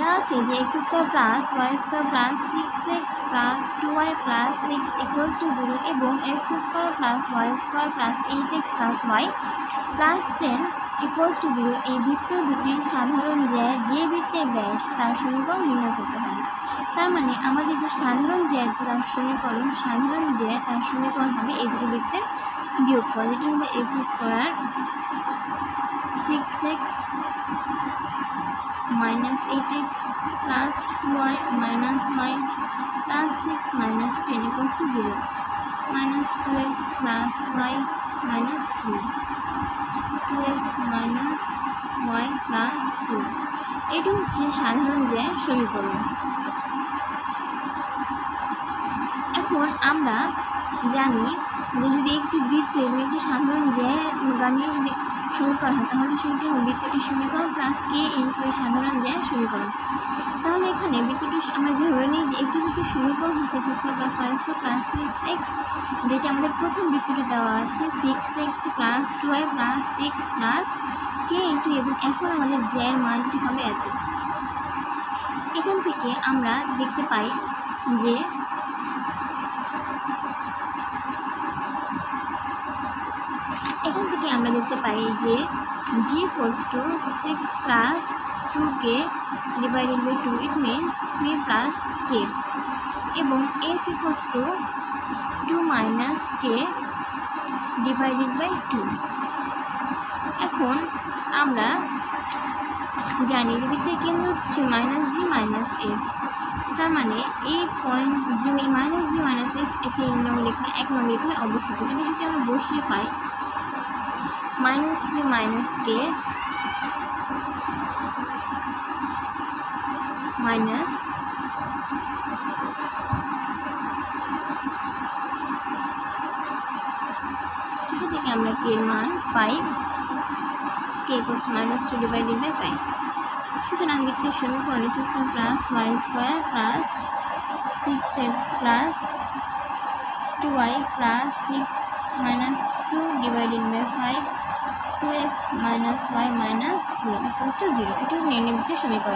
দেওয়া আছে যে x square plus Y square plus 6x plus 2y plus 6 equals to 0 এবং x square plus Y square plus 8x plus y plus 10 equals to 0 এই বৃত্ত দুটির সাধারণ যে বৃত্তের ব্যাস তার সমীকরণ নির্ণয় করতে হবে। তার মানে আমাদের যে সাধারণ তার সমীকরণ হবে এই দুটি বৃত্তের বিয়োগফল, যেটি হবে x square 6x minus 8x plus 2y minus y plus 6 minus 10 equals to 0 minus 2x plus y minus 2x minus y plus 2 এটি হচ্ছে সাধারণ সমীকরণ। এখন আমরা জানি যে যদি একটি বৃত্ত এবং একটি সাধারণ গামী যদি সমীকরণ হয় তাহলে সেটি হবে বৃত্তটির সমীকরণ প্লাস কে ইন্টু এই সাধারণ সমীকরণ। তাহলে এখানে বৃত্তটি আমরা যে ধরে নিই যে একটি বৃত্তের সমীকরণ হচ্ছে X square plus Y square plus 6x, যেটা আমাদের প্রথম বৃত্তটি দেওয়া আছে 6x plus 2y plus 6 plus K into, এবং এখন আমাদের এর মানটি হবে এত। এখান থেকে আমরা দেখতে পাই যে g equals to 6 plus 2k divided by 2, it means 3 plus k, এবং f equals to 2 minus k divided by 2। এখন আমরা জানি যে বৃত্তের কেন্দ্র হচ্ছে -g - f, তার মানে এই পয়েন্ট g - f একে 1 নং রেখায় অবস্থিত। যদি সেটি আমরা বসিয়ে পাই -3 minus k minus সেটা থেকে আমরা k এর মান পাই k equals to -2 divided by 5। সুতরাং বৃত্তের সমীকরণ x square plus y square plus 6x plus 2y plus 6 minus 2 divided by 5 2x minus y minus 4 equals to 0। এটি নির্ণয় বৃত্তের সমীকরণ।